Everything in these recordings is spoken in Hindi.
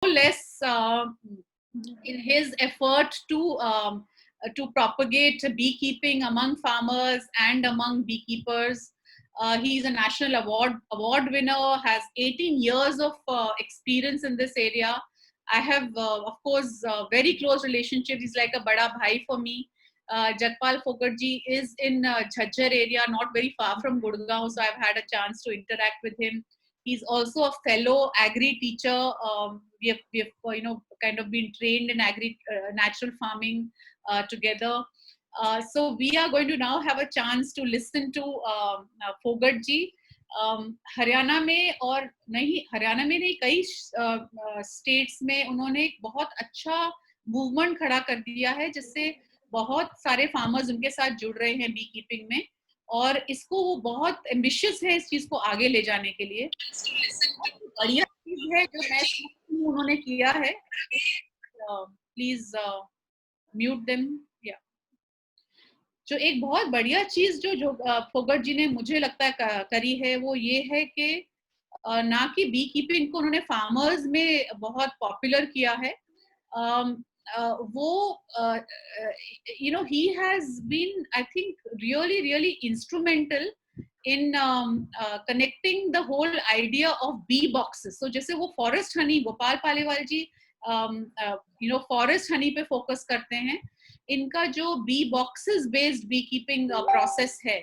less in his effort to propagate beekeeping among farmers and among beekeepers. He's a national award winner, has 18 years of experience in this area. I have, of course, very close relationship. He's like a bada bhai for me. Jagpal Phogatji is in Jhajjar area, not very far from Gurgaon, so I've had a chance to interact with him. He's also a fellow agri teacher. We have kind of been trained in agri natural farming together. So we are going to now have a chance to listen to Phogat ji. Haryana में और नहीं, हरियाणा में नहीं, कई स्टेट्स में उन्होंने एक बहुत अच्छा मूवमेंट खड़ा कर दिया है, जिससे बहुत सारे फार्मर्स उनके साथ जुड़ रहे हैं बी कीपिंग में, और इसको वो बहुत एम्बिशियस है इस चीज को आगे ले जाने के लिए. बढ़िया चीज है जो मैं उन्होंने किया है. Please mute them. जो एक बहुत बढ़िया चीज जो फोगट जी ने मुझे लगता है करी है, वो ये है कि ना कि बी कीपिंग को उन्होंने फार्मर्स में बहुत पॉपुलर किया है. वो he has been, I think, really instrumental in connecting the whole idea of bee boxes. So जैसे वो forest honey, Gopal Paliwal ji forest honey पे फोकस करते हैं, इनका जो bee boxes based beekeeping process है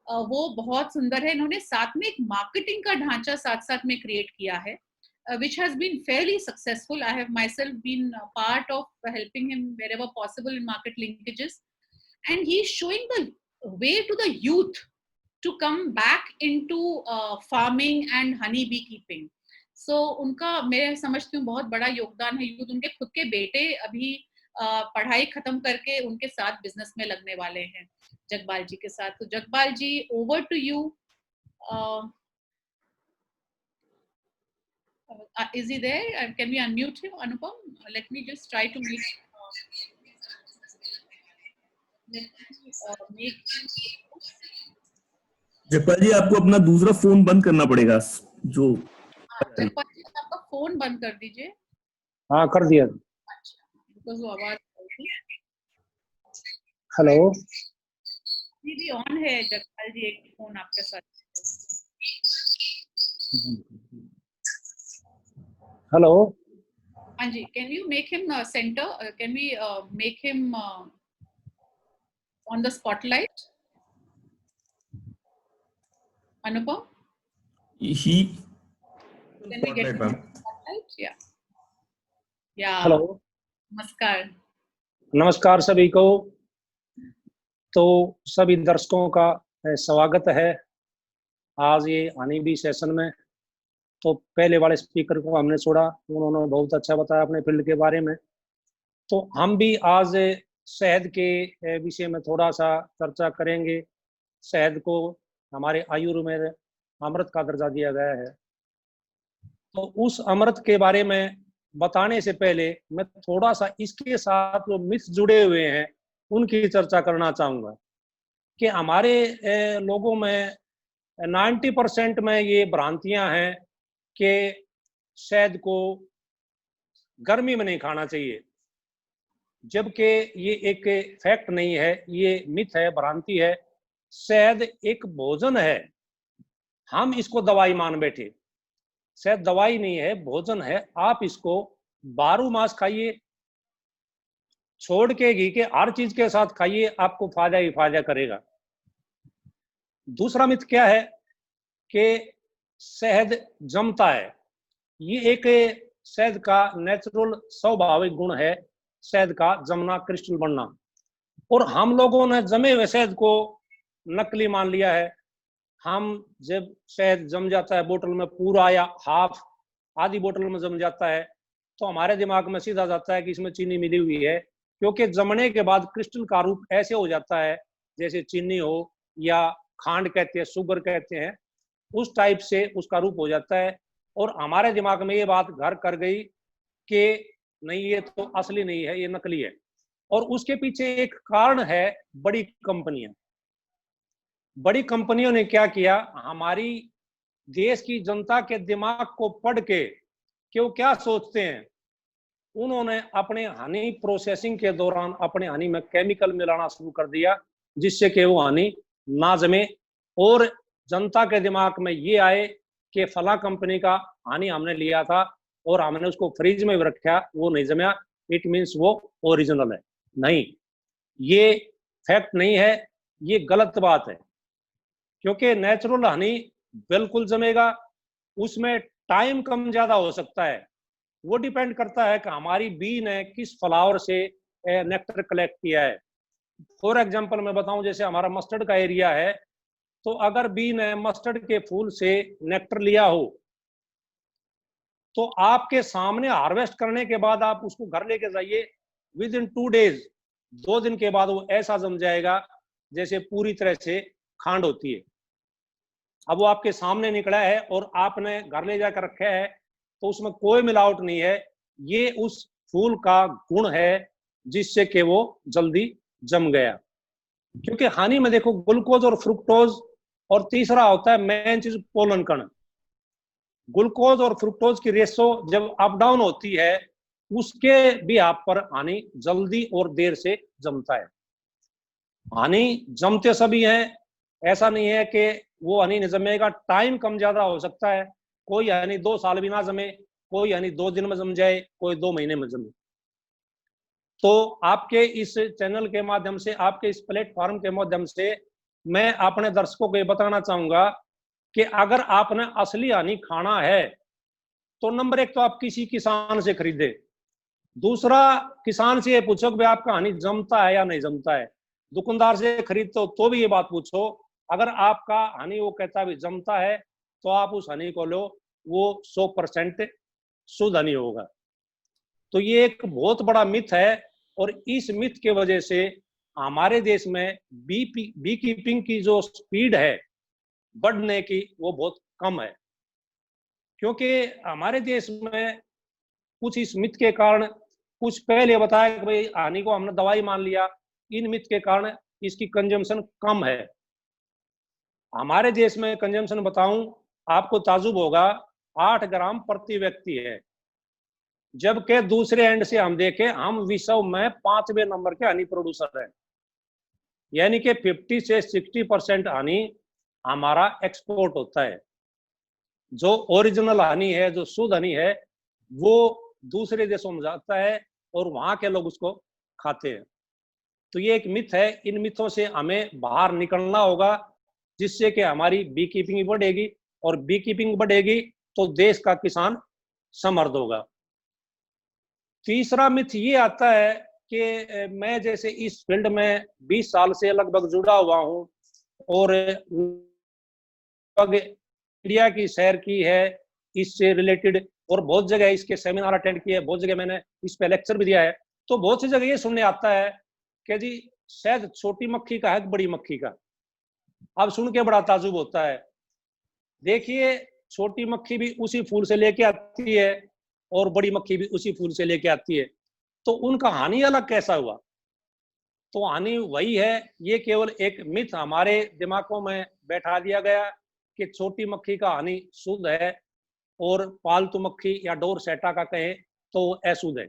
वो बहुत सुंदर है. इन्होंने साथ में एक मार्केटिंग का ढांचा साथ साथ में क्रिएट किया है, which has been fairly successful. I have myself been a part of helping him wherever possible in market linkages, and he's showing the way to the youth to come back into farming and honey bee keeping. So उनका मैं समझती हूँ बहुत बड़ा योगदान है. यूथ, उनके खुद के बेटे अभी पढ़ाई खत्म करके उनके साथ बिजनेस में लगने वाले हैं जगपाल जी के साथ. तो Jagpal ji, over to you. Is he there? Can we unmute him, Anupam? Let me just try to make Jagpal ji, आपको अपना दूसरा फोन बंद करना पड़ेगा. जो जगपाल जी, आपका फोन बंद कर दीजिए. हाँ, कर दिया. अच्छा, बिकॉज़ वो आवाज हेलो भी ऑन है. जगपाल जी, एक फोन आपके साथ. हेलो. हाँ जी, can you make him center? Can we make him on the spotlight? Anupam? Can we get him on the spotlight? Yeah. Hello. नमस्कार सभी को. तो सभी दर्शकों का स्वागत है आज ये हनी बी सेशन में. तो पहले वाले स्पीकर को हमने छोड़ा, उन्होंने बहुत अच्छा बताया अपने फील्ड के बारे में. तो हम भी आज शहद के विषय में थोड़ा सा चर्चा करेंगे. शहद को हमारे आयुर्वेद में अमृत का दर्जा दिया गया है. तो उस अमृत के बारे में बताने से पहले मैं थोड़ा सा इसके साथ जो मिथ जुड़े हुए हैं उनकी चर्चा करना चाहूँगा कि हमारे लोगों में 90% में ये भ्रांतियां हैं कि शहद को गर्मी में नहीं खाना चाहिए, जबकि ये एक फैक्ट नहीं है, ये मिथ है, भ्रांति है. शहद एक भोजन है, हम इसको दवाई मान बैठे. शहद दवाई नहीं है, भोजन है. आप इसको 12 मास खाइए, छोड़ के घी के हर चीज के साथ खाइए, आपको फायदा ही फायदा करेगा. दूसरा मिथ क्या है कि शहद जमता है. ये एक शहद का नेचुरल स्वाभाविक गुण है, शहद का जमना, क्रिस्टल बनना. और हम लोगों ने जमे हुए शहद को नकली मान लिया है. हम जब शहद जम जाता है बोतल में पूरा या हाफ, आधी बोतल में जम जाता है, तो हमारे दिमाग में सीधा जाता है कि इसमें चीनी मिली हुई है, क्योंकि जमने के बाद क्रिस्टल का रूप ऐसे हो जाता है जैसे चीनी हो या खांड कहते हैं, शुगर कहते हैं, उस टाइप से उसका रूप हो जाता है. और हमारे दिमाग में ये बात घर कर गई कि नहीं, ये तो असली नहीं है, ये नकली है. और उसके पीछे एक कारण है बड़ी कंपनियां. बड़ी कंपनियों ने क्या किया, हमारी देश की जनता के दिमाग को पढ़ के कि वो क्या सोचते हैं, उन्होंने अपने हनी प्रोसेसिंग के दौरान अपने हनी में केमिकल मिलाना शुरू कर दिया, जिससे कि वो हनी ना जमे और जनता के दिमाग में ये आए कि फला कंपनी का हनी हमने लिया था और हमने उसको फ्रिज में भी रखा, वो नहीं जमा, इट मीन्स वो ओरिजिनल है। नहीं, ये फैक्ट नहीं है, ये गलत बात है। क्योंकि नेचुरल हनी बिल्कुल जमेगा, उसमें टाइम कम ज्यादा हो सकता है। वो डिपेंड करता है कि हमारी बी ने किस फ्लावर से नेक्टर कलेक्ट किया है। फॉर एग्जांपल मैं बताऊं, जैसे हमारा मस्टर्ड का एरिया है, तो अगर बी ने मस्टर्ड के फूल से नेक्टर लिया हो, तो आपके सामने हार्वेस्ट करने के बाद आप उसको घर लेके जाइए, विद इन 2 डेज, 2 दिन के बाद वो ऐसा जम जाएगा जैसे पूरी तरह से खांड होती है। अब वो आपके सामने निकला है और आपने घर ले जाकर रखा है, तो उसमें कोई मिलावट नहीं है, ये उस फूल का गुण है जिससे कि वो जल्दी जम गया। क्योंकि हनी में देखो ग्लूकोज और फ्रुक्टोज, और तीसरा होता है मेन चीज पोलन कण। ग्लूकोज और फ्रुक्टोज की रेशो जब अप डाउन होती है, उसके भी आप पर हनी जल्दी और देर से जमता है। हनी जमते सभी हैं, ऐसा नहीं है कि वो हनी नहीं जमेगा, टाइम कम ज्यादा हो सकता है। कोई हनी 2 साल भी ना जमे, कोई हनी 2 दिन में जम जाए, कोई 2 महीने में जमे। तो आपके इस चैनल के माध्यम से, आपके इस प्लेटफॉर्म के माध्यम से मैं अपने दर्शकों को ये बताना चाहूंगा कि अगर आपने असली हनी खाना है, तो नंबर 1 तो आप किसी किसान से खरीदे। दूसरा, किसान से ये पूछो कि भाई आपका हनी जमता है या नहीं जमता है। दुकानदार से खरीदते हो तो भी ये बात पूछो, अगर आपका हनी वो कहता है जमता है, तो आप उस हनी को लो, वो 100% शुद्ध हनी होगा। तो ये एक बहुत बड़ा मिथ है, और इस मिथ के वजह से हमारे देश में बी कीपिंग की जो स्पीड है बढ़ने की, वो बहुत कम है। क्योंकि हमारे देश में कुछ इस मिथ के कारण, कुछ पहले बताया कि भाई हनी को हमने दवाई मान लिया, इन मिथ के कारण इसकी कंजम्पशन कम है। हमारे देश में कंजम्पशन बताऊं आपको, ताजुब होगा, 8 ग्राम प्रति व्यक्ति है। जबकि दूसरे एंड से हम देखें, हम विश्व में 5वें नंबर के हनी प्रोड्यूसर हैं। यानी कि 50 से 60% हनी हमारा एक्सपोर्ट होता है। जो ओरिजिनल हनी है, जो शुद्ध हनी है, वो दूसरे देशों में जाता है और वहां के लोग उसको खाते हैं। तो ये एक मिथ है, इन मिथों से हमें बाहर निकलना होगा, जिससे कि हमारी बी कीपिंग बढ़ेगी, और बी कीपिंग बढ़ेगी तो देश का किसान समृद्ध होगा। तीसरा मिथ ये आता है कि मैं जैसे इस फील्ड में 20 साल से लगभग जुड़ा हुआ हूं, और इंडिया की सैर की है इससे रिलेटेड, और बहुत जगह इसके सेमिनार अटेंड किए, बहुत जगह मैंने इस पे लेक्चर भी दिया है। तो बहुत सी जगह ये सुनने आता है कि जी शायद छोटी मक्खी का है कि बड़ी मक्खी का। अब सुन के बड़ा ताजुब होता है। देखिए, छोटी मक्खी भी उसी फूल से लेके आती है और बड़ी मक्खी भी उसी फूल से लेके आती है, तो उनका हानि अलग कैसा हुआ? तो हानि वही है, ये केवल एक मिथ हमारे दिमागों में बैठा दिया गया कि छोटी मक्खी का हानि शुद्ध है, और पालतू मक्खी या डोर सेटा का कहे तो अशुद्ध है।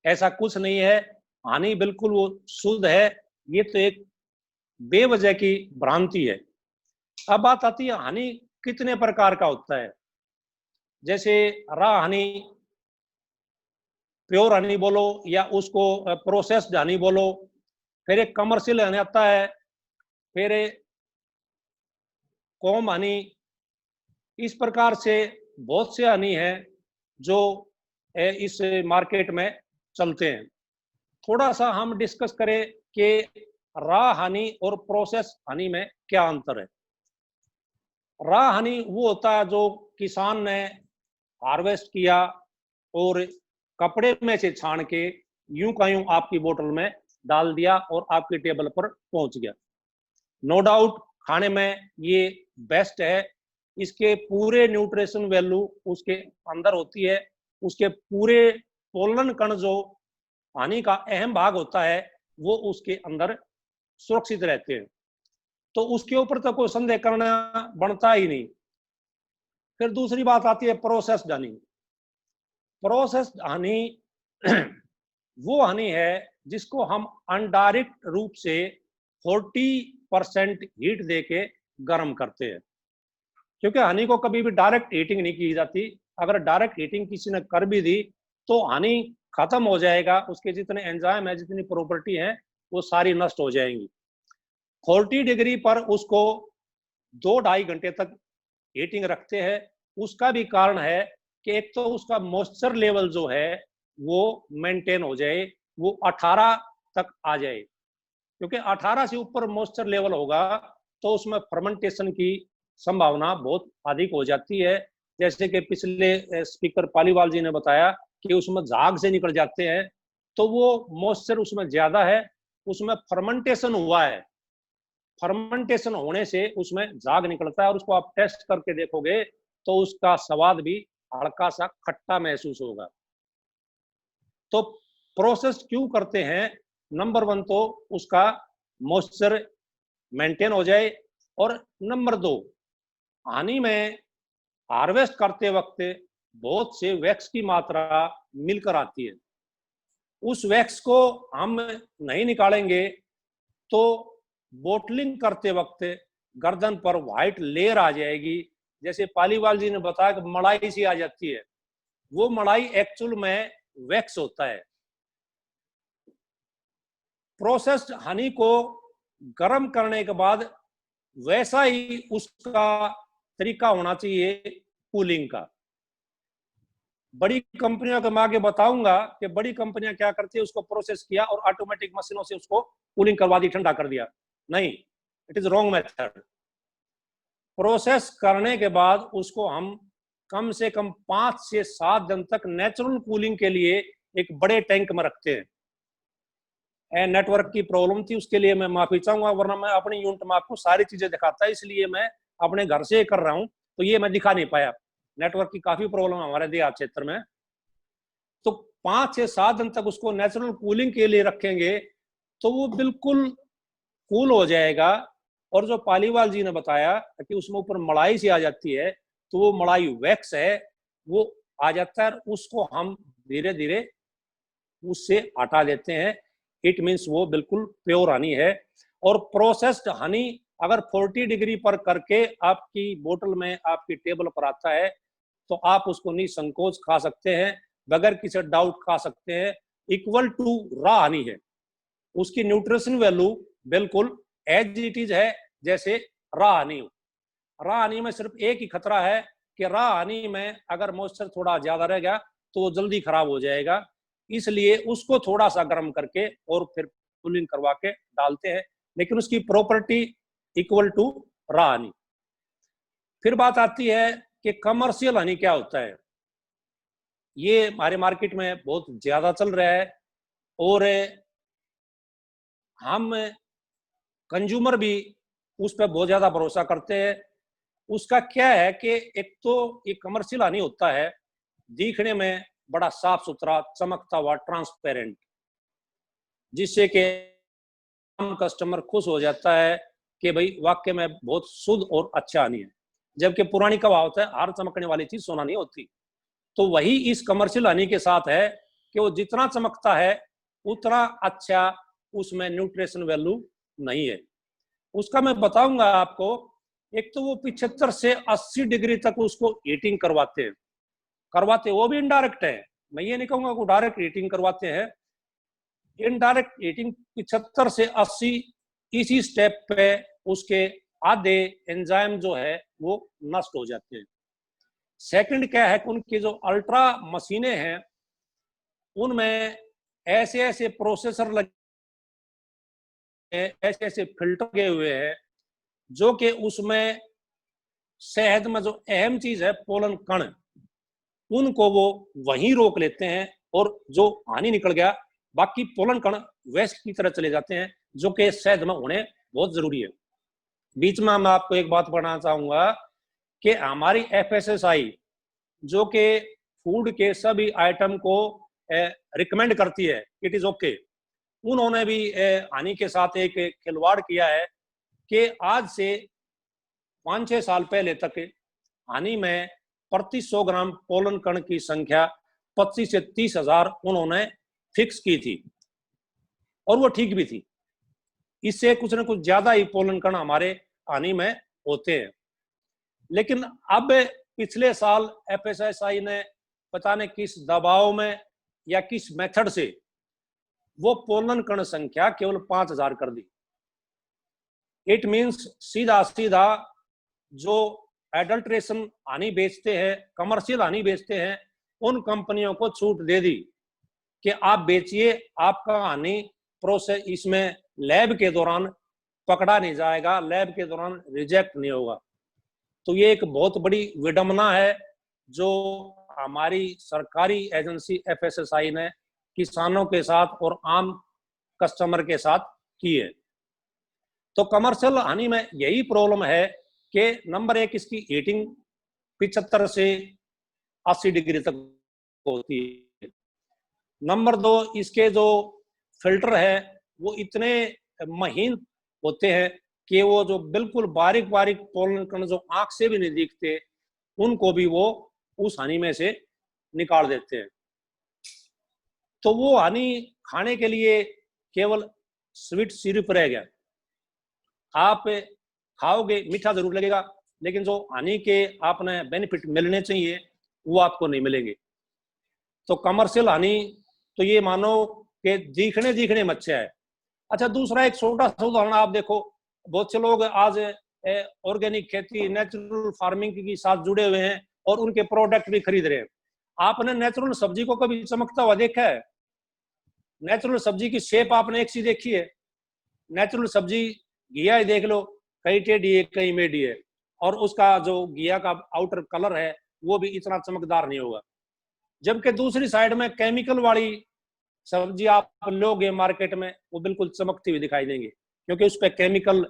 ऐसा कुछ नहीं है, हानि बिल्कुल वो शुद्ध है। ये तो एक बेवजह की भ्रांति है। अब बात आती है हानि कितने प्रकार का होता है। जैसे रॉ हनी, प्योर हनी बोलो, या उसको प्रोसेस्ड हनी बोलो, फिर एक कमर्शियल हनी आता है, फिर कॉम हनी। इस प्रकार से बहुत से हनी हैं जो इस मार्केट में चलते हैं। थोड़ा सा हम डिस्कस करें कि रॉ हनी और प्रोसेस हनी में क्या अंतर है। रॉ हनी वो होता है जो किसान ने हार्वेस्ट किया और कपड़े में से छान के यूं का यूं आपकी बोतल में डाल दिया और आपकी टेबल पर पहुंच गया। नो डाउट खाने में ये बेस्ट है। इसके पूरे न्यूट्रिशन वैल्यू उसके अंदर होती है। उसके पूरे पोलन कण जो पानी का अहम भाग होता है, वो उसके अंदर सुरक्षित रहते हैं। तो उसके ऊपर तो कोई संदेह करना बनता ही नहीं। फिर दूसरी बात आती है प्रोसेस्ड हनी। प्रोसेस्ड हनी वो हनी है जिसको हम अनडायरेक्ट रूप से 40% हीट देके गर्म करते हैं, क्योंकि हनी को कभी भी डायरेक्ट हीटिंग नहीं की जाती। अगर डायरेक्ट हीटिंग किसी ने कर भी दी तो हनी खत्म हो जाएगा, उसके जितने एंजाइम है, जितनी प्रॉपर्टी है, वो सारी नष्ट हो जाएंगी। 40 डिग्री पर उसको 2-2.5 घंटे तक हीटिंग रखते हैं। उसका भी कारण है कि एक तो उसका मॉइस्चर लेवल जो है वो मेंटेन हो जाए, वो 18 तक आ जाए, क्योंकि 18 से ऊपर मॉइस्चर लेवल होगा तो उसमें फर्मेंटेशन की संभावना बहुत अधिक हो जाती है। जैसे कि पिछले स्पीकर पालीवाल जी ने बताया कि उसमें झाग से निकल जाते हैं, तो वो मॉइस्चर उसमें ज्यादा है, उसमें फर्मेंटेशन हुआ है, फर्मेंटेशन होने से उसमें झाग निकलता है, और उसको आप टेस्ट करके देखोगे तो उसका स्वाद भी हल्का सा खट्टा महसूस होगा। तो प्रोसेस क्यों करते हैं? नंबर 1 तो उसका मॉइस्चर मेंटेन हो जाए, और नंबर 2 हनी में हार्वेस्ट करते वक्त बहुत से वैक्स की मात्रा मिलकर आती है। उस वैक्स को हम नहीं निकालेंगे तो बोटलिंग करते वक्त गर्दन पर व्हाइट लेयर आ जाएगी। जैसे पालीवाल जी ने बताया कि मलाई सी आ जाती है, वो मलाई एक्चुअल में वैक्स होता है। प्रोसेस्ड हनी को गर्म करने के बाद वैसा ही उसका तरीका होना चाहिए कूलिंग का। बड़ी कंपनियों के मैं आगे बताऊंगा कि बड़ी कंपनियां क्या करती है, उसको प्रोसेस किया और ऑटोमेटिक मशीनों से उसको कूलिंग करवा दी, ठंडा कर दिया। नहीं, it is wrong method. Process करने के बाद उसको हम कम से कम 5 से 7 दिन तक नेचुरल कूलिंग के लिए एक बड़े टैंक में रखते हैं। नेटवर्क की प्रॉब्लम थी, उसके लिए मैं माफी चाहूंगा, वरना मैं अपनी यूनिट में आपको सारी चीजें दिखाता है, इसलिए मैं अपने घर से कर रहा हूं, तो ये मैं दिखा नहीं पाया। नेटवर्क की काफी प्रॉब्लम हमारे देहात क्षेत्र में। तो 5 से 7 दिन तक उसको नेचुरल कूलिंग के लिए रखेंगे तो वो बिल्कुल कूल हो जाएगा। और जो पालीवाल जी ने बताया कि उसमें ऊपर मलाई सी आ जाती है, तो वो मलाई वैक्स है, वो आ जाता है, उसको हम धीरे धीरे उससे हटा देते हैं। इट मीन्स वो बिल्कुल प्योर हनी है। और प्रोसेस्ड हनी अगर 40 डिग्री पर करके आपकी बोतल में आपकी टेबल पर आता है तो आप उसको निसंकोच खा सकते हैं, बगैर किसी डाउट खा सकते हैं। इक्वल टू रॉ हनी है, उसकी न्यूट्रिशन वैल्यू बिल्कुल एज इट इज है जैसे रॉ हनी हो। रॉ हनी में सिर्फ एक ही खतरा है कि रॉ हनी में अगर मॉइस्चर थोड़ा ज्यादा रह गया तो वो जल्दी खराब हो जाएगा, इसलिए उसको थोड़ा सा गर्म करके और फिर कूलिंग करवा के डालते हैं, लेकिन उसकी property equal to raw honey. फिर बात आती है कि कमर्शियल हनी क्या होता है। ये हमारे मार्केट में बहुत ज्यादा चल रहा है और हम कंज्यूमर भी उस पर बहुत ज्यादा भरोसा करते हैं। उसका क्या है कि एक तो ये कमर्शियल हनी होता है, दिखने में बड़ा साफ सुथरा, चमकता हुआ, ट्रांसपेरेंट, जिससे कि कस्टमर खुश हो जाता है कि भाई वाकई में बहुत शुद्ध और अच्छा हनी है। जबकि पुरानी का भाव होता है, हार चमकने वाली चीज सोना नहीं होती। तो वही इस कमर्शियल हनी के साथ है कि वो जितना चमकता है उतना अच्छा उसमें न्यूट्रिशन वैल्यू नहीं है। उसका मैं बताऊंगा आपको। एक तो वो 75 से 80 डिग्री तक उसको हीटिंग करवाते वो भी इनडायरेक्ट है, मैं ये नहीं कहूंगा कि डायरेक्ट हीटिंग करवाते हैं। इनडायरेक्ट हीटिंग 75 से 80, इसी स्टेप पे उसके आधे एंजाइम जो है वो नष्ट हो जाते हैं। सेकंड क्या है कि उनकी जो अल्ट्रा मशीनें हैं उनमें ऐसे ऐसे प्रोसेसर लगे, ऐसे ऐसे फिल्टर लगे हुए हैं जो कि उसमें शहद में जो अहम चीज है पोलन कण, उनको वो वहीं रोक लेते हैं, और जो हानि निकल गया बाकी पोलन कण वेस्ट की तरह चले जाते हैं, जो कि शहद में होने बहुत जरूरी है। बीच में मैं आपको एक बात बताना चाहूंगा कि हमारी FSSAI जो कि फूड के सभी आइटम को रिकमेंड करती है, इट इज ओके, उन्होंने भी हानि के साथ एक खिलवाड़ किया है कि आज से 5-6 साल पहले तक हानि में प्रति 100 ग्राम पोलन कण की संख्या 25 से 30 हजार उन्होंने फिक्स की थी और वो ठीक भी थी। इससे कुछ न कुछ ज्यादा ही पोलन कण हमारे हानि में होते हैं। लेकिन अब पिछले साल एफएसएसआई ने पता नहीं किस दबाव में या किस मेथड से वो पोलन कण संख्या केवल 5000 कर दी। इट मीन्स सीधा सीधा जो एडल्ट्रेशन हानि बेचते हैं, कमर्शियल हानि बेचते हैं, उन कंपनियों को छूट दे दी कि आप बेचिए, आपका हानि प्रोसेस इसमें लैब के दौरान पकड़ा नहीं जाएगा, लैब के दौरान रिजेक्ट नहीं होगा। तो ये एक बहुत बड़ी विडंबना है जो हमारी सरकारी एजेंसी एफएसएसआई ने किसानों के साथ और आम कस्टमर के साथ की है। तो कमर्शियल हानि में यही प्रॉब्लम है कि नंबर एक, इसकी हीटिंग 75 से 80 डिग्री तक होती है। नंबर दो, इसके जो फिल्टर है वो इतने महीन होते हैं कि वो जो बिल्कुल बारीक बारीक पोलन कण जो आंख से भी नहीं दिखते, उनको भी वो उस हानि में से निकाल देते हैं। तो वो हानि खाने के लिए केवल स्वीट सिरप रह गया। आप खाओगे, मीठा जरूर लगेगा, लेकिन जो हानि के आपने बेनिफिट मिलने चाहिए वो आपको नहीं मिलेंगे। तो कमर्शियल हानि तो ये मानो कि दिखने में अच्छा है। अच्छा, दूसरा एक छोटा सा उदाहरण आप देखो, बहुत से लोग आज ऑर्गेनिक खेती, नेचुरल फार्मिंग के साथ जुड़े हुए हैं और उनके प्रोडक्ट भी खरीद रहे हैं। आपने नेचुरल सब्जी को कभी चमकता हुआ देखा है? नेचुरल सब्जी की शेप आपने एक सी देखी है? नेचुरल सब्जी घिया ही देख लो, कहीं टेढ़ी है कहीं मेढ़ी है, और उसका जो घिया का आउटर कलर है वो भी इतना चमकदार नहीं होगा। जबकि दूसरी साइड में केमिकल वाली सब्जी आप लोगे मार्केट में, वो बिल्कुल चमकती हुई दिखाई देंगे, क्योंकि उस पर केमिकल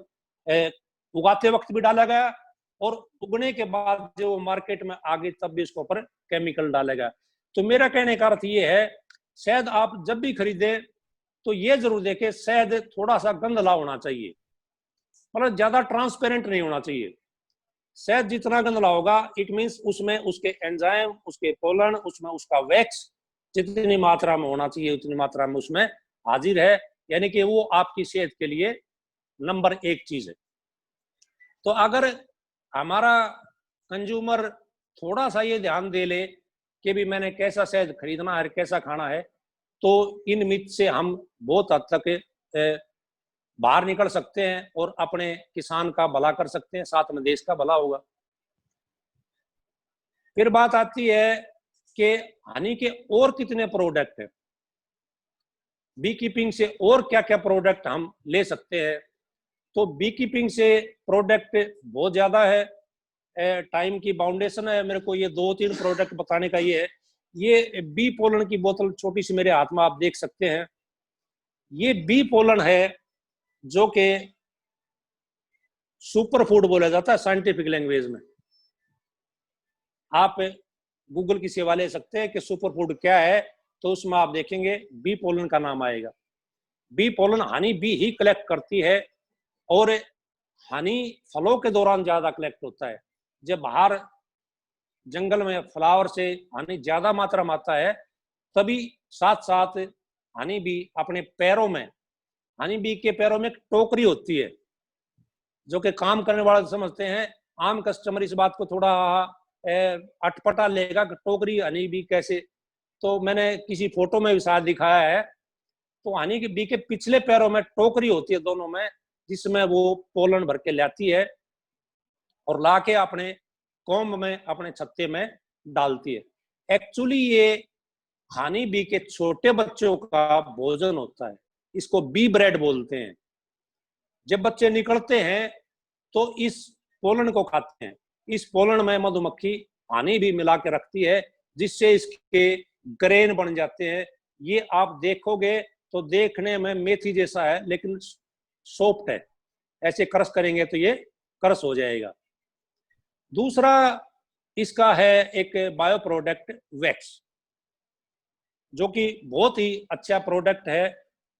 उगाते वक्त भी डाला गया और उगने के बाद जो मार्केट में आगे तब भी उसके ऊपर केमिकल डाला गया। तो मेरा कहने का अर्थ ये है, शहद आप जब भी खरीदे तो ये जरूर देखें शहद थोड़ा सा गंदला होना चाहिए, मतलब ज्यादा ट्रांसपेरेंट नहीं होना चाहिए। शहद जितना गंदला होगा, इट मीन्स उसमें उसके एंजाइम, उसके पोलन, उसमें उसका वैक्स जितनी मात्रा में होना चाहिए उतनी मात्रा में उसमें हाजिर है, यानी कि वो आपकी सेहत के लिए नंबर 1 चीज है। तो अगर हमारा कंज्यूमर थोड़ा सा ये ध्यान दे ले कि भी मैंने कैसा शहद खरीदना है, कैसा खाना है, तो इन मिथ से हम बहुत हद तक बाहर निकल सकते हैं और अपने किसान का भला कर सकते हैं, साथ में देश का भला होगा। फिर बात आती है कि हानि के और कितने प्रोडक्ट हैं, बी कीपिंग से और क्या क्या प्रोडक्ट हम ले सकते हैं। तो बी कीपिंग से प्रोडक्ट बहुत ज्यादा है, टाइम की बाउंडेशन है, मेरे को ये 2-3 प्रोडक्ट बताने का ये है। ये बी पोलन की बोतल छोटी सी मेरे हाथ में आप देख सकते हैं, ये बी पोलन है जो कि सुपर फूड बोला जाता है साइंटिफिक लैंग्वेज में। आप गूगल की सेवा ले सकते हैं कि सुपर फूड क्या है, तो उसमें आप देखेंगे बी पोलन का नाम आएगा। बी पोलन हानी बी ही कलेक्ट करती है और हानी फलों के दौरान ज्यादा कलेक्ट होता है। जब बाहर जंगल में फ्लावर से हानी ज्यादा मात्रा में आता है, तभी साथ साथ हानी बी अपने पैरों में, हानी बी के पैरों में एक टोकरी होती है, जो कि काम करने वाले समझते हैं, आम कस्टमर इस बात को थोड़ा अटपटा लेगा कि टोकरी हनी बी कैसे। तो मैंने किसी फोटो में भी शायद दिखाया है, तो हनी बी के पिछले पैरों में टोकरी होती है दोनों में, जिसमें वो पोलन भर के लाती है और लाके अपने कॉम्ब में, अपने छत्ते में डालती है। एक्चुअली ये हनी बी के छोटे बच्चों का भोजन होता है, इसको बी ब्रेड बोलते हैं। जब बच्चे निकलते हैं तो इस पोलन को खाते हैं। इस पोलन में मधुमक्खी हनी भी मिला के रखती है, जिससे इसके ग्रेन बन जाते हैं। ये आप देखोगे तो देखने में मेथी जैसा है, लेकिन सॉफ्ट है, ऐसे क्रश करेंगे तो ये क्रश हो जाएगा। दूसरा इसका है एक बायो प्रोडक्ट वैक्स, जो कि बहुत ही अच्छा प्रोडक्ट है।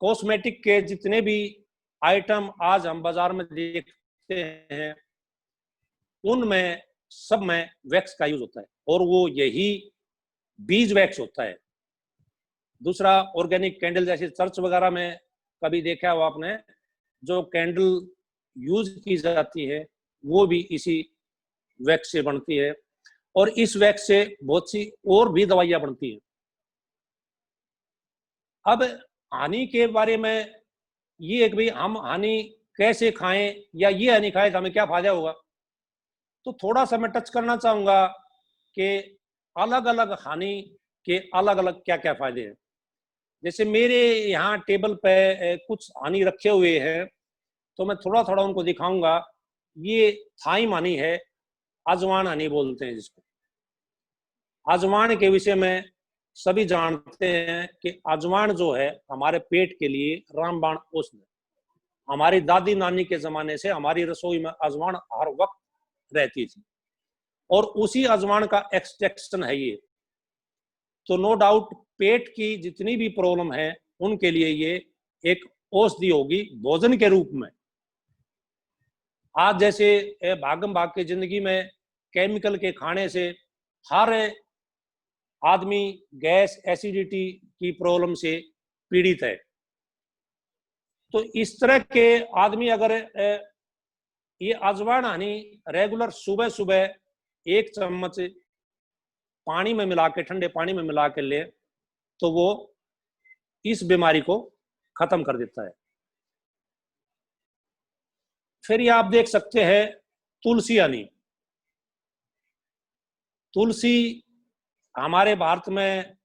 कॉस्मेटिक के जितने भी आइटम आज हम बाजार में देखते हैं, उनमें सब में वैक्स का यूज होता है, और वो यही बीज वैक्स होता है। दूसरा ऑर्गेनिक कैंडल, जैसे चर्च वगैरह में कभी देखा हो आपने, जो कैंडल यूज की जाती है वो भी इसी वैक्स से बनती है, और इस वैक्स से बहुत सी और भी दवाइयां बनती हैं। अब हनी के बारे में ये एक, भाई हम हनी कैसे खाएं या ये हनी खाएं तो हमें क्या फायदा होगा, तो थोड़ा सा मैं टच करना चाहूंगा कि अलग अलग हनी के अलग अलग क्या क्या फायदे हैं। जैसे मेरे यहाँ टेबल पे कुछ हनी रखे हुए हैं, तो मैं थोड़ा थोड़ा उनको दिखाऊंगा। ये थाइम हनी है, अजवान हनी बोलते हैं जिसको। अजवान के विषय में सभी जानते हैं कि अजवान जो है हमारे पेट के लिए रामबाण औषधि है। हमारी दादी नानी के जमाने से हमारी रसोई में अजवान हर वक्त रहती थी, और उसी अजवान का एक्सट्रैक्शन है ये। तो नो डाउट पेट की जितनी भी प्रॉब्लम है उनके लिए ये एक औषधि होगी भोजन के रूप में। आज जैसे भागम भाग की जिंदगी में केमिकल के खाने से हर आदमी गैस एसिडिटी की प्रॉब्लम से पीड़ित है। तो इस तरह के आदमी अगर ये अजवाइन हनी रेगुलर सुबह सुबह 1 चम्मच पानी में मिला के, ठंडे पानी में मिला के ले, तो वो इस बीमारी को खत्म कर देता है। फिर ये आप देख सकते हैं तुलसी हनी। तुलसी हमारे भारत में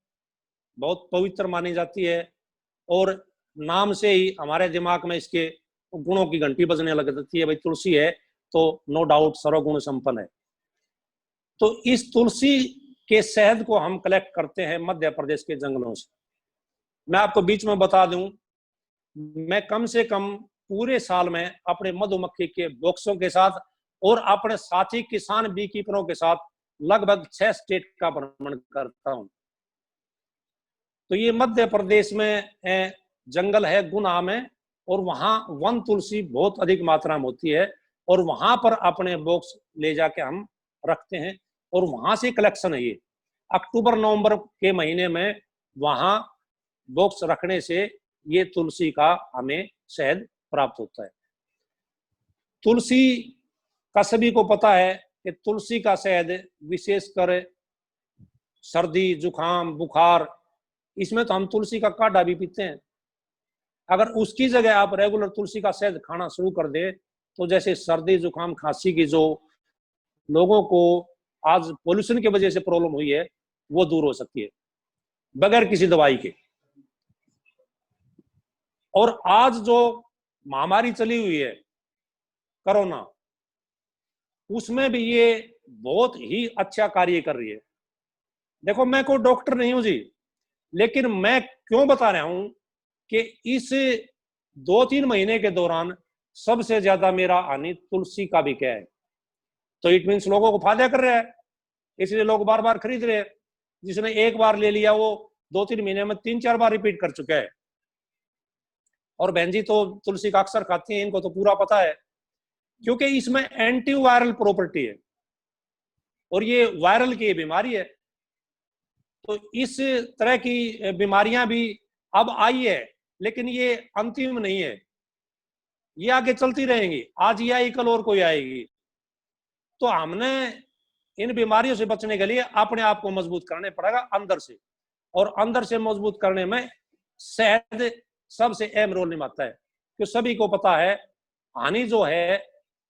बहुत पवित्र मानी जाती है, और नाम से ही हमारे दिमाग में इसके गुणों की घंटी बजने लग जाती है। भाई तुलसी है तो नो डाउट सर्वगुण संपन्न है। तो इस तुलसी के शहद को हम कलेक्ट करते हैं मध्य प्रदेश के जंगलों से। मैं आपको बीच में बता दूं, मैं कम से कम पूरे साल में अपने मधुमक्खी के बॉक्सों के साथ और अपने साथी किसान बी कीपरों के साथ लगभग 6 स्टेट का भ्रमण करता हूं। तो ये मध्य प्रदेश में जंगल है गुना में, और वहां वन तुलसी बहुत अधिक मात्रा में होती है, और वहां पर अपने बॉक्स ले जाके हम रखते हैं, और वहां से कलेक्शन है ये। अक्टूबर नवंबर के महीने में वहां बॉक्स रखने से ये तुलसी का हमें शहद प्राप्त होता है। तुलसी का सभी को पता है कि तुलसी का शहद विशेषकर सर्दी जुकाम बुखार, इसमें तो हम तुलसी का काढ़ा भी पीते हैं। अगर उसकी जगह आप रेगुलर तुलसी का शहद खाना शुरू कर दे, तो जैसे सर्दी जुकाम खांसी की जो लोगों को आज पोल्यूशन की वजह से प्रॉब्लम हुई है, वो दूर हो सकती है बगैर किसी दवाई के। और आज जो महामारी चली हुई है कोरोना, उसमें भी ये बहुत ही अच्छा कार्य कर रही है। देखो मैं कोई डॉक्टर नहीं हूं जी, लेकिन मैं क्यों बता रहा हूं कि इस 2-3 महीने के दौरान सबसे ज्यादा मेरा हानि तुलसी का भी क्या है। तो इट मीन्स लोगों को फायदा कर रहा है, इसलिए लोग बार बार खरीद रहे हैं। जिसने एक बार ले लिया वो 2-3 महीने में 3-4 बार रिपीट कर चुका है। और बहन जी तो तुलसी का अक्सर खाती हैं, इनको तो पूरा पता है, क्योंकि इसमें एंटी वायरल प्रॉपर्टी है, और ये वायरल की बीमारी है। तो इस तरह की बीमारियां भी अब आई है, लेकिन ये अंतिम नहीं है, ये आगे चलती रहेंगी। आज ये आई कल और कोई आएगी। तो हमने इन बीमारियों से बचने के लिए अपने आप को मजबूत करने पड़ेगा अंदर से, और अंदर से मजबूत करने में शहद सबसे अहम रोल निभाता है। क्योंकि सभी को पता है हनी जो है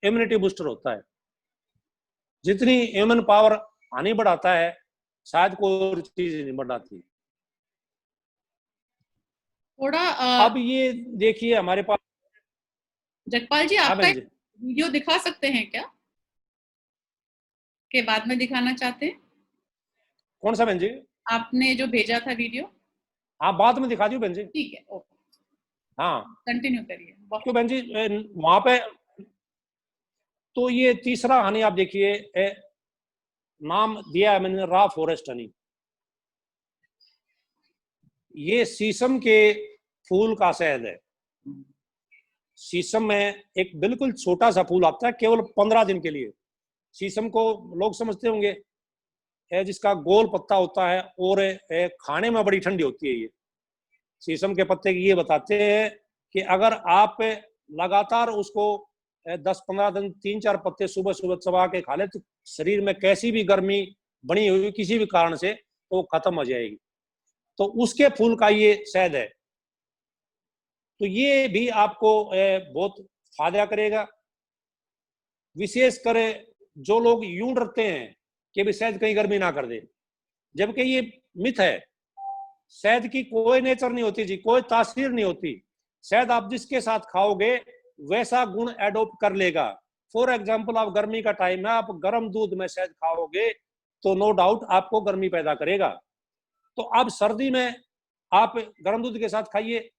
इम्यूनिटी बूस्टर होता है। जितनी ह्यूमन पावर हनी बढ़ाता है, शायद कोई और चीज नहीं बढ़ाती। थोड़ा अब ये देखिए हमारे पास, जगपाल जी आपका वीडियो दिखा सकते हैं क्या, के बाद में दिखाना चाहते हैं? कौन सा बहन जी? आपने जो भेजा था वीडियो। हाँ बाद में दिखा दियो बहन जी। ठीक है, ओके, हाँ कंटिन्यू करिए। क्यों बहन जी वहां पे, तो ये तीसरा हनी आप देखिए, नाम दिया है मैंने रॉ फॉरेस्ट हनी। ये शीशम के फूल का शहद है। शीशम में एक बिल्कुल छोटा सा फूल आता है केवल 15 दिन के लिए। शीशम को लोग समझते होंगे जिसका गोल पत्ता होता है और खाने में बड़ी ठंडी होती है। ये शीशम के पत्ते की ये बताते हैं कि अगर आप लगातार उसको 10-15 दिन 3-4 पत्ते सुबह सुबह चबा के खा ले तो शरीर में कैसी भी गर्मी बनी हुई किसी भी कारण से तो खत्म हो जाएगी। तो उसके फूल का ये शहद है, तो ये भी आपको बहुत फायदा करेगा। विशेष कर जो लोग यूं डरते हैं कि भी शहद कहीं गर्मी ना कर दे, जबकि ये मिथ है। शहद की कोई नेचर नहीं होती जी, कोई तासीर नहीं होती। शहद आप जिसके साथ खाओगे वैसा गुण एडोप्ट कर लेगा। फॉर एग्जाम्पल, आप गर्मी का टाइम है, आप गर्म दूध में शहद खाओगे तो नो डाउट आपको गर्मी पैदा करेगा। तो अब सर्दी में आप गर्म दूध के साथ खाइए,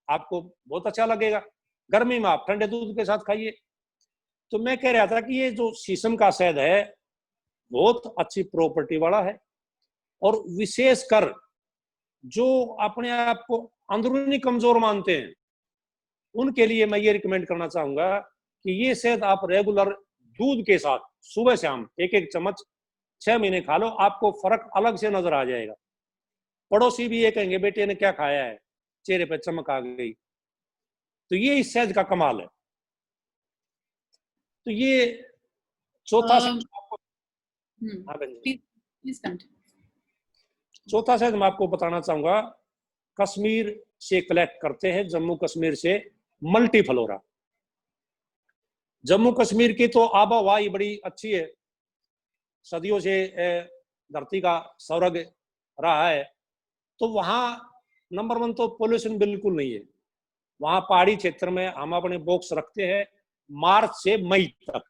आपको बहुत अच्छा लगेगा। गर्मी में आप ठंडे दूध के साथ खाइए। तो मैं कह रहा था कि ये जो शीशम का शहद है बहुत अच्छी प्रॉपर्टी वाला है, और विशेष कर जो अपने आप को अंदरूनी कमजोर मानते हैं उनके लिए मैं ये रिकमेंड करना चाहूंगा कि ये शहद आप रेगुलर दूध के साथ सुबह शाम 1-1 चम्मच 6 महीने खा लो, आपको फर्क अलग से नजर आ जाएगा। पड़ोसी भी ये कहेंगे बेटे ने क्या खाया है, चेहरे पे चमक आ गई। तो ये इस शहद का कमाल है। तो ये चौथा शहद हाँ बहन जी, प्लीज कंटिन्यू। चौथा शहद मैं आपको बताना चाहूंगा, कश्मीर से कलेक्ट करते हैं, जम्मू कश्मीर से मल्टीफ्लोरा। जम्मू कश्मीर की तो आबोहवा ही बड़ी अच्छी है, सदियों से धरती का स्वर्ग रहा है। तो वहाँ नंबर 1 तो पोल्यूशन बिल्कुल नहीं है। वहाँ पहाड़ी क्षेत्र में हम अपने बॉक्स रखते हैं मार्च से मई तक,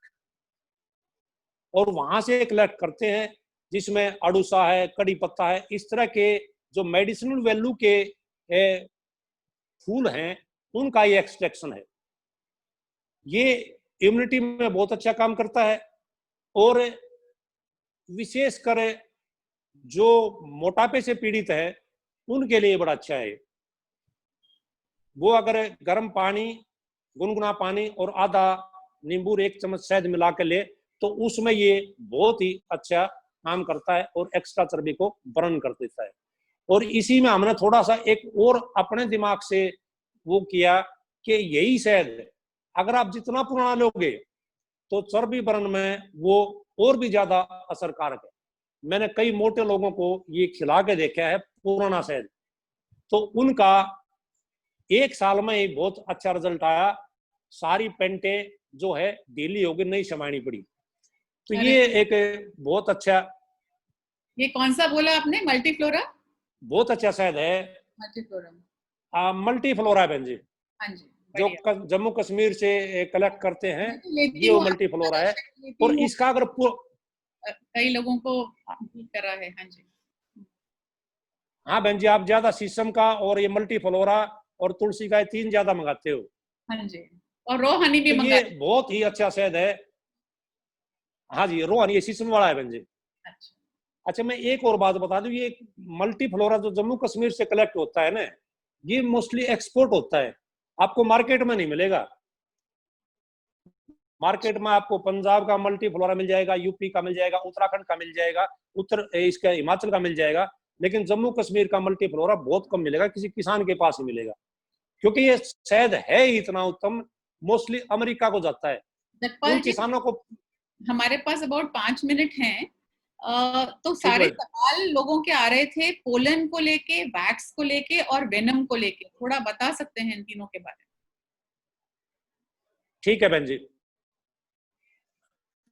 और वहां से कलेक्ट करते हैं जिसमें अड़ूसा है, कड़ी पत्ता है, इस तरह के जो मेडिसिनल वैल्यू के फूल हैं उनका ये एक्सट्रैक्शन है। ये इम्यूनिटी में बहुत अच्छा काम करता है, और विशेष कर जो मोटापे से पीड़ित है उनके लिए बड़ा अच्छा है। वो अगर गर्म पानी, गुनगुना पानी और आधा नींबू 1 चम्मच शहद मिला के ले तो उसमें ये बहुत ही अच्छा काम करता है और एक्स्ट्रा चर्बी को बर्न कर देता है। और इसी में हमने थोड़ा सा एक और अपने दिमाग से वो किया कि यही शहद अगर आप जितना पुराना लोगे तो चर्बी बर्न में वो और भी ज्यादा असरकारक है। मैंने कई मोटे लोगों को ये खिला के देखा है पुराना शहद, तो उनका 1 साल में ही बहुत अच्छा रिजल्ट आया। सारी पेंटे जो है ढीली होगी, नहीं समानी पड़ी। तो ये एक बहुत अच्छा, ये कौन सा बोला आपने, मल्टीफ्लोरा? बहुत अच्छा शहद है मल्टीफ्लोरा, मल्टीफ्लोरा बहन जी, हाँ जी, जो जम्मू कश्मीर से कलेक्ट करते हैं, ये वो मल्टीफ्लोरा है। और और इसका अगर कई लोगों को करा है। हाँ जी, हाँ बहन जी, आप ज्यादा शीशम का और ये मल्टीफ्लोरा और तुलसी का 3 ज्यादा मंगाते हो। हाँ जी, और रो हनी भी तो ये बहुत ही अच्छा शहद है। हाँ जी, रो हनी ये शीशम वाला है बहन जी। अच्छा, मैं एक और बात बता दूं, ये मल्टीफ्लोरा जो जम्मू कश्मीर से कलेक्ट होता है ना, ये मोस्टली एक्सपोर्ट होता है, आपको मार्केट में नहीं मिलेगा। मार्केट में आपको पंजाब का मल्टीफ्लोरा मिल जाएगा, यूपी का मिल जाएगा, उत्तराखंड का मिल जाएगा, इसका हिमाचल का मिल जाएगा, लेकिन जम्मू कश्मीर का मल्टीफ्लोरा बहुत कम मिलेगा, किसी किसान के पास ही मिलेगा, क्योंकि ये शहद है ही इतना उत्तम, मोस्टली अमेरिका को जाता है। उन किसानों को, हमारे पास अबाउट 5 मिनट हैं, तो सारे सवाल लोगों के आ रहे थे पोलन को लेके, वैक्स को लेके और वेनम को लेके, थोड़ा बता सकते हैं इन तीनों के बारे में? ठीक है बहन जी,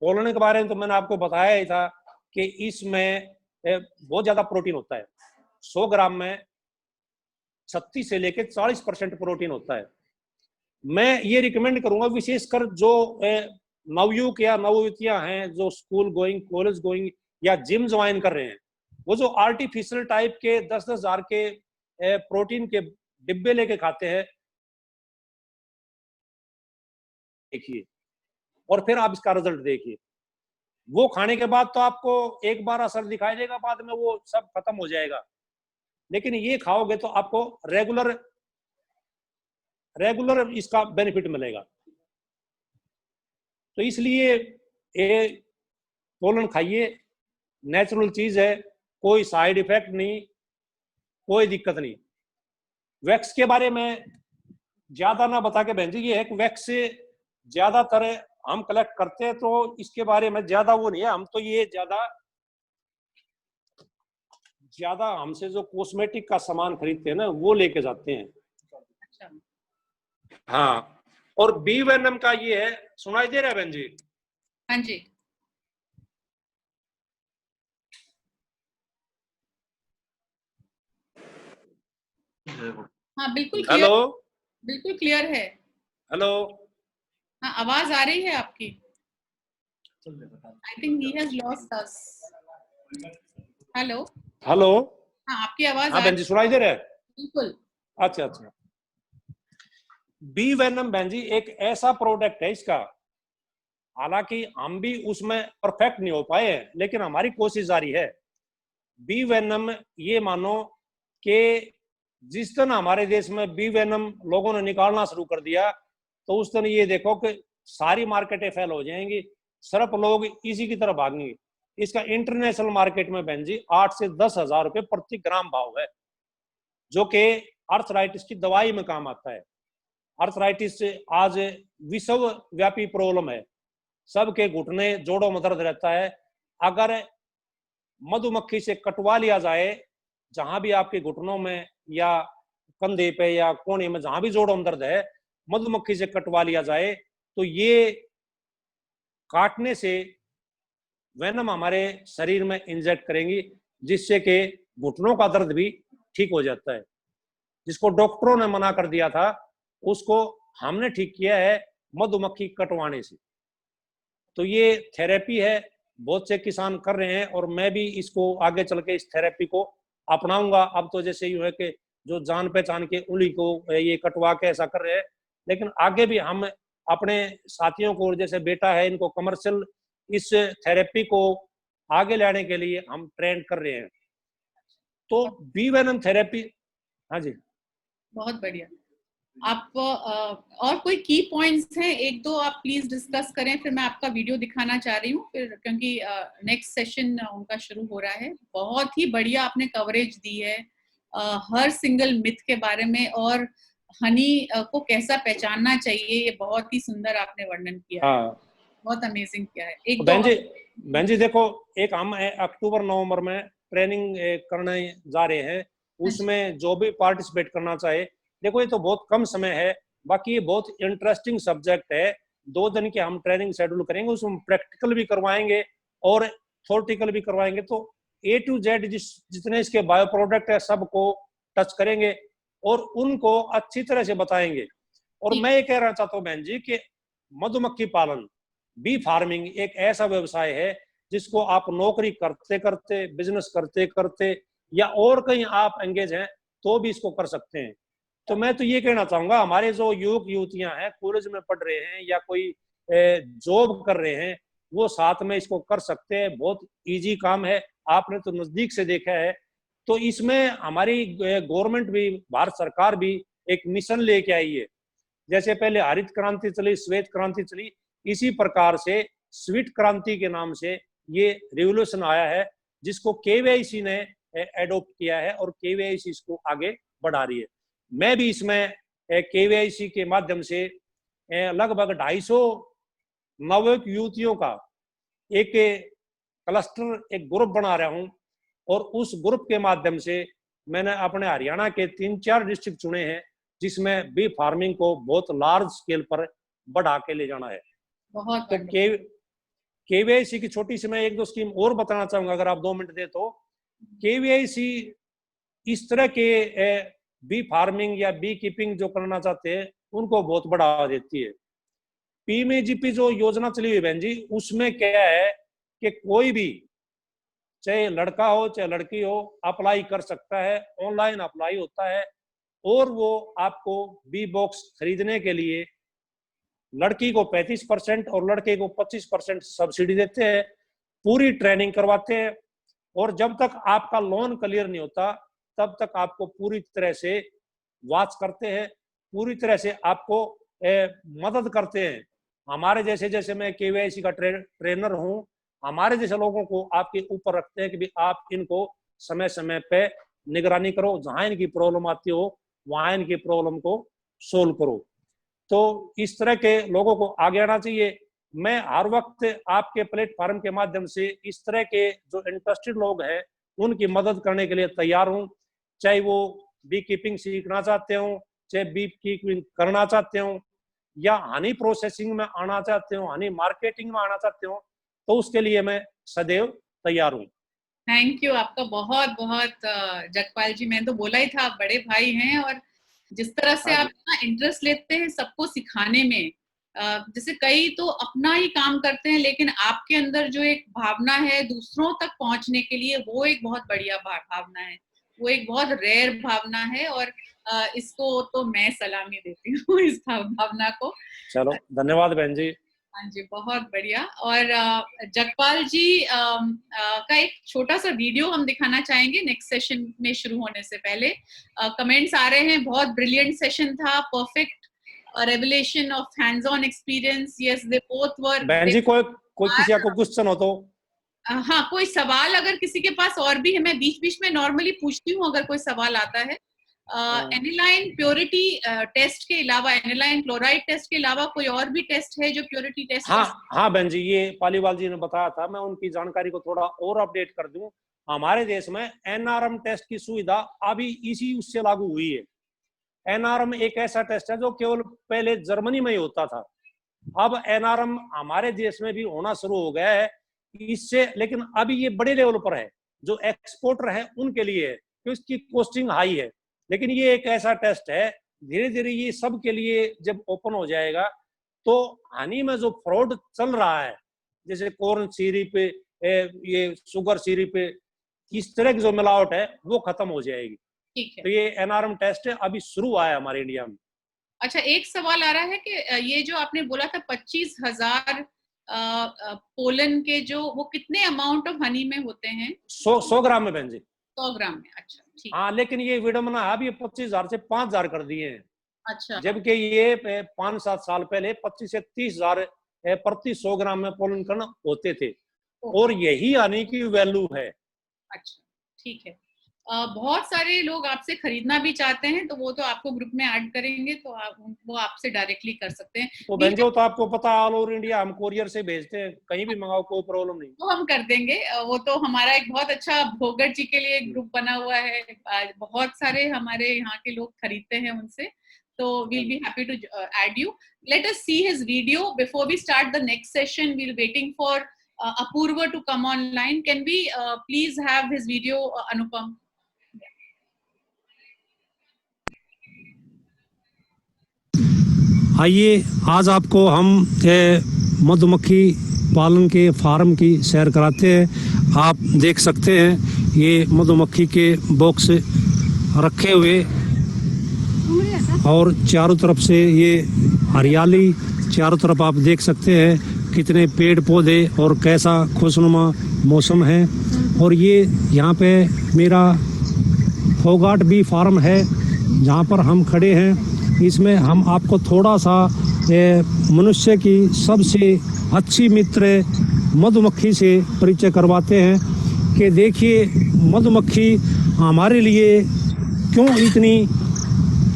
पोलन के बारे में तो मैंने आपको बताया ही था कि इसमें बहुत ज्यादा प्रोटीन होता है। 100 ग्राम में 36 से लेकर 40% प्रोटीन होता है। मैं ये रिकमेंड करूंगा विशेषकर जो नवयुवक या नवयुवतियां हैं जो स्कूल गोइंग, कॉलेज गोइंग या जिम ज्वाइन कर रहे हैं, वो जो आर्टिफिशियल टाइप के 10-10 हजार के प्रोटीन के डिब्बे लेके खाते हैं, देखिए और फिर आप इसका रिजल्ट देखिए। वो खाने के बाद तो आपको एक बार असर दिखाई देगा, बाद में वो सब खत्म हो जाएगा, लेकिन ये खाओगे तो आपको रेगुलर इसका बेनिफिट मिलेगा। तो इसलिए ये पोलन खाइए, नेचुरल चीज है, कोई साइड इफेक्ट नहीं, कोई दिक्कत नहीं। वैक्स के बारे में ज्यादा ना बता के बहन जी, ये है कि वैक्स से ज्यादातर हम कलेक्ट करते हैं, तो इसके बारे में ज्यादा वो नहीं है। हम तो ये ज्यादा हमसे जो कॉस्मेटिक का सामान खरीदते हैं ना, वो लेके जाते हैं। अच्छा, हाँ, और बी वेनम का ये है, सुनाई दे रहा है बहन जी? हाँ जी, हाँ बिल्कुल क्लियर, हेलो बिल्कुल क्लियर है। हेलो। हाँ, आवाज आ रही है आपकी। I think he has lost us. Hello, hello, हाँ आपकी आवाज हाँ आ बहन रही जी सुनाई दे रहा है? है, बिल्कुल। अच्छा अच्छा। बी वेनम बहन जी एक ऐसा प्रोडक्ट है इसका, हालांकि हम भी उसमें परफेक्ट नहीं हो पाए हैं, लेकिन हमारी कोशिश जारी है। बी वेनम, ये मानो कि जिस दिन हमारे देश में बी वेनम लोगों ने निकालना शुरू कर दिया, तो उस दिन ये देखो कि सारी मार्केटें फेल हो जाएंगी, सिर्फ लोग इसी की तरफ भागेंगे। इसका इंटरनेशनल मार्केट में बहन जी 8 से 10 हजार रुपए प्रति ग्राम भाव है, जो कि अर्थराइटिस की दवाई में काम आता है। अर्थराइटिस आज विश्व व्यापी प्रॉब्लम है, सबके घुटने जोड़ों में दर्द रहता है। अगर मधुमक्खी से कटवा लिया जाए, जहां भी आपके घुटनों में या कंधे पे या कोने में जहां भी जोड़ों में दर्द है, मधुमक्खी से कटवा लिया जाए, तो ये काटने से वेनम हमारे शरीर में इंजेक्ट करेंगी, जिससे कि घुटनों का दर्द भी ठीक हो जाता है। जिसको डॉक्टरों ने मना कर दिया था, उसको हमने ठीक किया है मधुमक्खी कटवाने से। तो ये थेरेपी है, बहुत से किसान कर रहे हैं, और मैं भी इसको आगे चल के इस थेरेपी को अपनाऊंगा। अब तो जैसे यूं है कि जो जान पहचान के उंगली को ये कटवा के ऐसा कर रहे हैं, लेकिन आगे भी हम अपने साथियों को, जैसे बेटा है, इनको कमर्शियल इस थेरेपी को आगे लाने के लिए हम ट्रेन कर रहे हैं। तो बी वेनम थेरेपी, हाँ जी। बहुत बढ़िया। आप और कोई की पॉइंट्स हैं, एक दो आप प्लीज डिस्कस करें, फिर मैं आपका वीडियो दिखाना चाह रही हूँ, फिर क्योंकि नेक्स्ट सेशन उनका शुरू हो रहा है। बहुत ही बढ़िया आपने कवरेज दी है हर सिंगल मिथ के बारे में, और हनी को कैसा पहचानना चाहिए, ये बहुत ही सुंदर आपने वर्णन किया है। हाँ बहुत अमेजिंग किया है। एक दो बहन जी देखो, एक हम अक्टूबर नवंबर में ट्रेनिंग करने जा रहे हैं, उसमें जो भी पार्टिसिपेट करना चाहे, देखो ये तो बहुत कम समय है, बाकी ये बहुत इंटरेस्टिंग सब्जेक्ट है। 2 दिन की हम ट्रेनिंग शेड्यूल करेंगे, उसमें प्रैक्टिकल भी करवाएंगे और थ्योरेटिकल भी करवाएंगे। तो A to Z जितने इसके बायो प्रोडक्ट है सबको टच करेंगे और उनको अच्छी तरह से बताएंगे। और मैं ये कह रहा चाहता हूँ बहन जी कि मधुमक्खी पालन, बी फार्मिंग एक ऐसा व्यवसाय है जिसको आप नौकरी करते करते, बिजनेस करते करते, या और कहीं आप एंगेज हैं तो भी इसको कर सकते हैं। तो मैं तो ये कहना चाहूंगा, हमारे जो युवक युवतियां हैं, कॉलेज में पढ़ रहे हैं या कोई जॉब कर रहे हैं, वो साथ में इसको कर सकते हैं। बहुत इजी काम है, आपने तो नजदीक से देखा है। तो इसमें हमारी गवर्नमेंट भी, भारत सरकार भी एक मिशन लेके आई है। जैसे पहले हरित क्रांति चली, श्वेत क्रांति चली, इसी प्रकार से स्वीट क्रांति के नाम से ये रिवोल्यूशन आया है, जिसको केवीआईसी ने एडॉप्ट किया है और केवीआईसी इसको आगे बढ़ा रही है। मैं भी इसमें केवीआईसी के माध्यम से लगभग 250 नवयुवक युवतियों का एक क्लस्टर, एक ग्रुप बना रहा हूं, और उस ग्रुप के माध्यम से मैंने अपने हरियाणा के 3-4 डिस्ट्रिक्ट चुने हैं, जिसमें बी फार्मिंग को बहुत लार्ज स्केल पर बढ़ा के ले जाना है। बहुत तो केवीआईसी की छोटी सी मैं 1-2 स्कीम और बताना चाहूंगा, अगर आप 2 मिनट दे तो। केवीआईसी इस तरह के बी फार्मिंग या बी कीपिंग जो करना चाहते हैं उनको बहुत बढ़ावा देती है। पीएमएजीपी जो योजना चली हुई बहन जी, उसमें क्या है कि कोई भी, चाहे लड़का हो चाहे लड़की हो, अप्लाई कर सकता है। ऑनलाइन अप्लाई होता है, और वो आपको बी बॉक्स खरीदने के लिए लड़की को 35% और लड़के को 25% सब्सिडी देते हैं। पूरी ट्रेनिंग करवाते हैं, और जब तक आपका लोन क्लियर नहीं होता तब तक आपको पूरी तरह से वॉच करते हैं, पूरी तरह से आपको मदद करते हैं। हमारे जैसे, जैसे मैं केवीआईसी का ट्रेनर हूं, हमारे जैसे लोगों को आपके ऊपर रखते हैं कि भी आप इनको समय समय पे निगरानी करो, जहां इनकी प्रॉब्लम आती हो वहां इनकी प्रॉब्लम को सोल्व करो। तो इस तरह के लोगों को आगे आना चाहिए। मैं हर वक्त आपके प्लेटफॉर्म के माध्यम से इस तरह के जो इंटरेस्टेड लोग हैं उनकी मदद करने के लिए तैयार हूं, चाहे वो बी कीपिंग सीखना चाहते हो, चाहे बी कीपिंग करना चाहते हो, या हनी प्रोसेसिंग में आना चाहते हो, हनी मार्केटिंग में आना चाहते हो, तो उसके लिए मैं सदैव तैयार हूँ। थैंक यू, आपका बहुत बहुत जगपाल जी, मैंने तो बोला ही था आप बड़े भाई हैं, और जिस तरह से आप इतना इंटरेस्ट लेते हैं सबको सिखाने में, जैसे कई तो अपना ही काम करते हैं, लेकिन आपके अंदर जो एक भावना है दूसरों तक पहुंचने के लिए, वो एक बहुत बढ़िया भावना है, वो एक बहुत रेयर भावना है, और इसको तो मैं सलामी देती हूँ इस भावना को। चलो धन्यवाद बहन जी। हाँ जी, बहुत बढ़िया। और जगपाल जी का एक छोटा सा वीडियो हम दिखाना चाहेंगे नेक्स्ट सेशन में शुरू होने से पहले। कमेंट्स आ रहे हैं, बहुत ब्रिलियंट सेशन था, perfect revelation of hands on experience. Yes, they both were. बहन जी कोई किसी का क्वेश्चन हो तो? हाँ, कोई सवाल अगर किसी के पास और भी है, मैं बीच बीच में नॉर्मली पूछती हूँ अगर कोई सवाल आता है। एनिलाइन प्योरिटी टेस्ट के अलावा, एनिलाइन क्लोराइड टेस्ट के अलावा कोई और भी टेस्ट है जो प्योरिटी टेस्ट? हाँ बहन जी, ये पालीवाल जी ने बताया था, मैं उनकी जानकारी को थोड़ा और अपडेट कर दूं। हमारे देश में एनआरएम टेस्ट की सुविधा अभी इसी उससे लागू हुई है। एनआरएम एक ऐसा टेस्ट है जो केवल पहले जर्मनी में ही होता था, अब एनआरएम हमारे देश में भी होना शुरू हो गया है इससे, लेकिन अभी ये बड़े लेवल पर है, जो एक्सपोर्टर है उनके लिए है, तो इसकी कॉस्टिंग हाई है। लेकिन ये एक ऐसा टेस्ट है, धीरे धीरे ये सब के लिए जब ओपन हो जाएगा तो हनी में जो फ्रॉड चल रहा है, जैसे कॉर्न सिरप, ये शुगर सिरप, इस तरह की जो मिलावट है वो खत्म हो जाएगी। ठीक है। तो ये एनआरएम टेस्ट अभी शुरू हुआ है हमारे इंडिया में। अच्छा, एक सवाल आ रहा है कि ये जो आपने बोला था 25,000 पोलन के, जो वो कितने अमाउंट ऑफ हनी में होते हैं? 100 ग्राम में बहन जी। 100 ग्राम में, अच्छा ठीक। हाँ, लेकिन ये विडम्बना है, अभी 25,000 से 5,000 कर दिए हैं। अच्छा। जबकि ये 5-7 साल पहले 25 से 30,000 प्रति 100 ग्राम में पोलन कण होते थे, और यही हनी की वैल्यू है। अच्छा, ठीक है। बहुत सारे लोग आपसे खरीदना भी चाहते हैं, तो वो तो आपको ग्रुप में ऐड करेंगे, तो वो आपसे डायरेक्टली कर सकते हैं। तो बहन जी, तो आपको पता है ऑल ओवर इंडिया हम कोरियर से भेजते हैं, कहीं भी मंगाओ कोई प्रॉब्लम नहीं। वो हम कर देंगे। वो तो हमारा एक बहुत अच्छा भोगर जी के लिए एक ग्रुप बना हुआ है, बहुत सारे हमारे यहाँ के लोग खरीदते हैं उनसे, तो we'll be happy to add you. Let us see his video before we start the next session. We're waiting for Apurva to come online. Can we please have his video, Anupam? आइए, आज आपको हम मधुमक्खी पालन के फार्म की सैर कराते हैं। आप देख सकते हैं ये मधुमक्खी के बॉक्स रखे हुए, और चारों तरफ से ये हरियाली, चारों तरफ आप देख सकते हैं कितने पेड़ पौधे और कैसा खुशनुमा मौसम है। और ये यहाँ पे मेरा फोगाट बी फार्म है जहाँ पर हम खड़े हैं। इसमें हम आपको थोड़ा सा मनुष्य की सबसे अच्छी मित्र मधुमक्खी से परिचय करवाते हैं कि देखिए मधुमक्खी हमारे लिए क्यों इतनी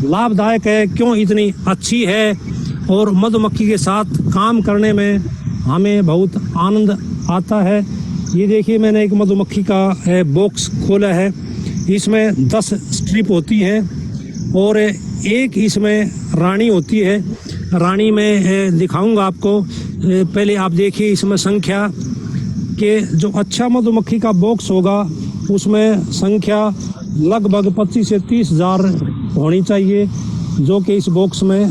लाभदायक है, क्यों इतनी अच्छी है, और मधुमक्खी के साथ काम करने में हमें बहुत आनंद आता है। ये देखिए, मैंने एक मधुमक्खी का बॉक्स खोला है, इसमें 10 स्ट्रिप होती हैं और एक इसमें रानी होती है। रानी में दिखाऊंगा आपको, पहले आप देखिए इसमें संख्या के, जो अच्छा मधुमक्खी का बॉक्स होगा उसमें संख्या लगभग 25 से 30,000 होनी चाहिए, जो कि इस बॉक्स में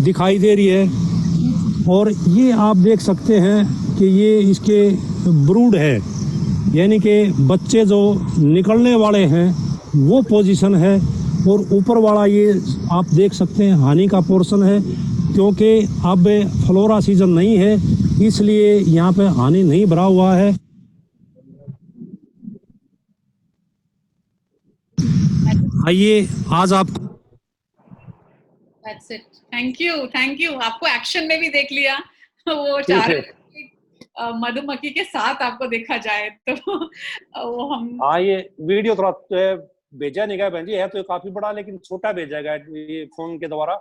दिखाई दे रही है। और ये आप देख सकते हैं कि ये इसके ब्रूड है, यानी कि बच्चे जो निकलने वाले हैं वो पोजीशन है। और ऊपर वाला ये आप देख सकते हैं हानि का पोर्शन है, क्योंकि अब फ्लोरा सीजन नहीं है इसलिए यहाँ पे हानि नहीं भरा हुआ है। आइए, आज आपको That's it. Thank you. आपको एक्शन में भी देख लिया वो चार मधुमक्खी के साथ आपको देखा जाए तो वो हम हाँ, ये वीडियो थोड़ा भेजा नहीं गया बहन जी, है तो ये काफी बड़ा लेकिन छोटा भेजा गया ये फोन के द्वारा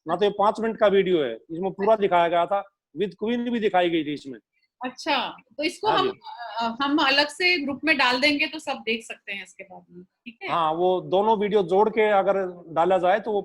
ना। तो ये 5 मिनट का वीडियो है, इसमें पूरा दिखाया गया था, विद क्वीन भी दिखाई गई थी इसमें। अच्छा, तो इसको हाँ हम जी। हम अलग से ग्रुप में डाल देंगे तो सब देख सकते हैं इसके बाद में, ठीक है? हाँ, वो दोनों वीडियो जोड़ के अगर डाला जाए तो वो